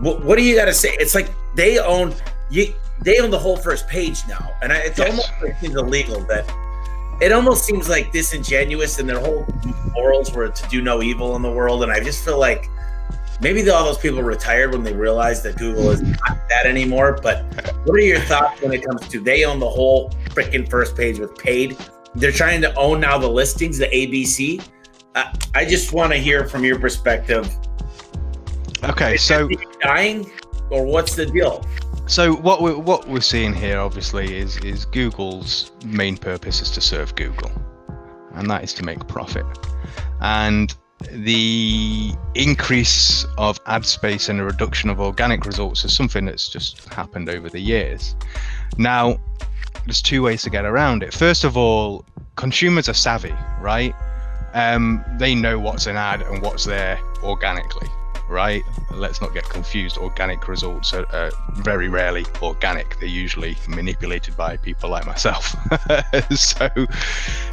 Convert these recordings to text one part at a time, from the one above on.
what do you got to say? It's like they own the whole first page now, and it's almost like it's illegal. That it almost seems like disingenuous, and their whole morals were to do no evil in the world. And I just feel like maybe all those people retired when they realized that Google is not that anymore. But what are your thoughts when it comes to they own the whole freaking first page with paid? They're trying to own now the listings, the ABC. I just want to hear from your perspective. Okay, so dying, or what's the deal? So what we're seeing here, obviously, is Google's main purpose is to serve Google, and that is to make profit. And the increase of ad space and a reduction of organic results is something that's just happened over the years. Now, there's two ways to get around it. First of all, consumers are savvy, right? They know what's an ad and what's there organically, right? Let's not get confused. Organic results are very rarely organic. They're usually manipulated by people like myself. So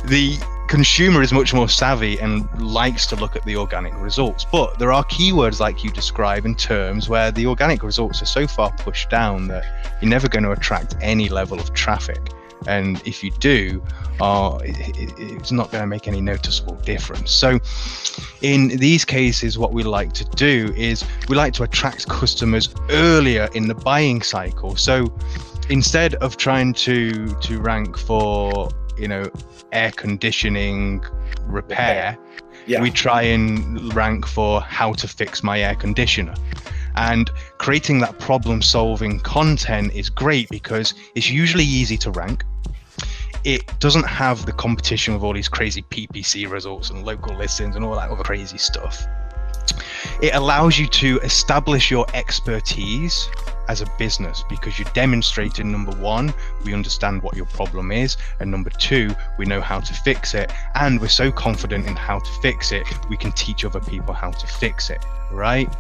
the consumer is much more savvy and likes to look at the organic results. But there are keywords like you describe in terms where the organic results are so far pushed down that you're never going to attract any level of traffic. And if you do, it's not going to make any noticeable difference. So in these cases, what we like to do is we like to attract customers earlier in the buying cycle. So instead of trying to rank for, air conditioning repair, we try and rank for how to fix my air conditioner. And creating that problem-solving content is great because it's usually easy to rank. It doesn't have the competition with all these crazy PPC results and local listings and all that other crazy stuff. It allows you to establish your expertise as a business because you're demonstrating, number one, we understand what your problem is, and number two, we know how to fix it, and we're so confident in how to fix it, we can teach other people how to fix it, right?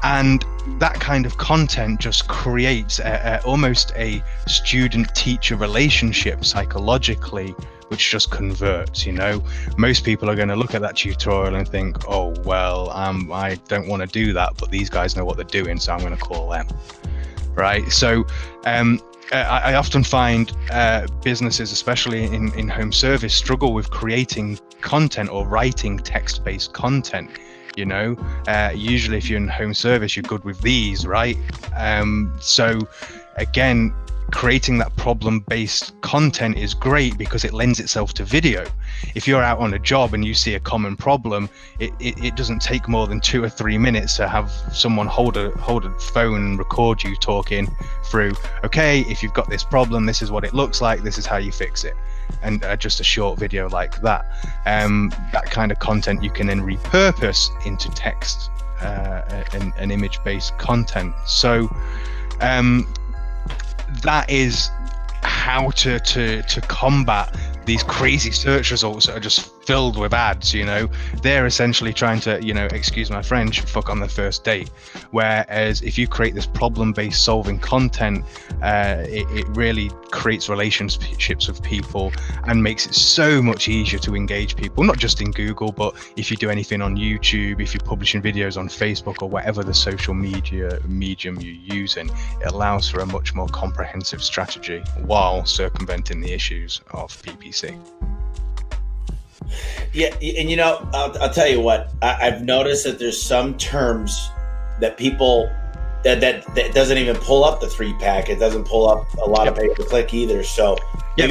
And that kind of content just creates almost a student-teacher relationship psychologically, which just converts. Most people are going to look at that tutorial and think, oh, well, I don't want to do that, but these guys know what they're doing, so I'm going to call them, right? So I often find businesses, especially in home service, struggle with creating content or writing text-based content. Usually if you're in home service, you're good with these, right? So again, creating that problem-based content is great because it lends itself to video. If you're out on a job and you see a common problem, it doesn't take more than 2 or 3 minutes to have someone hold a phone and record you talking through, okay, if you've got this problem, this is what it looks like, this is how you fix it. And just a short video like that. That kind of content you can then repurpose into text and image-based content. So that is how to combat these crazy search results that are just filled with ads. They're essentially trying to, excuse my French, fuck on the first date. Whereas if you create this problem-based solving content, it really creates relationships with people and makes it so much easier to engage people, not just in Google, but if you do anything on YouTube, if you're publishing videos on Facebook or whatever the social media medium you're using, it allows for a much more comprehensive strategy while circumventing the issues of PPC. Yeah, and I'll tell you what, I've noticed that there's some terms that people that doesn't even pull up the 3-pack. It doesn't pull up a lot of pay-per-click either. So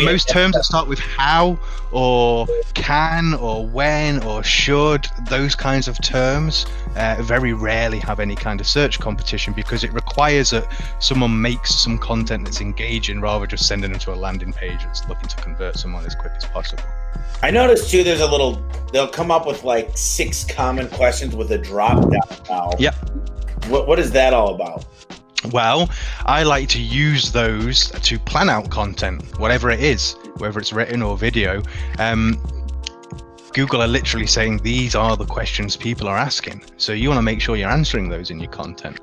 most terms that start with how or can or when or should, those kinds of terms very rarely have any kind of search competition because it requires that someone makes some content that's engaging rather just sending them to a landing page that's looking to convert someone as quick as possible. I noticed too, they'll come up with like 6 common questions with a drop down now. Yep. What is that all about? Well, I like to use those to plan out content, whatever it is, whether it's written or video. Google are literally saying these are the questions people are asking. So you want to make sure you're answering those in your content.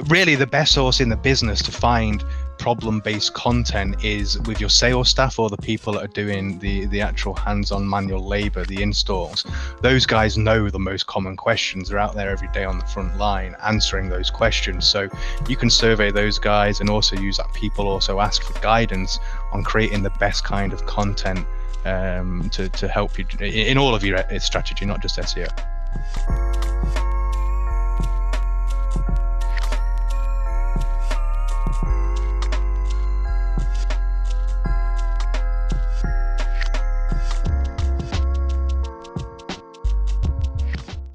Really the best source in the business to find problem-based content is with your sales staff or the people that are doing the actual hands-on manual labor, the installs. Those guys know the most common questions. They're out there every day on the front line answering those questions. So you can survey those guys and also use that people also ask for guidance on creating the best kind of content to help you in all of your strategy, not just SEO.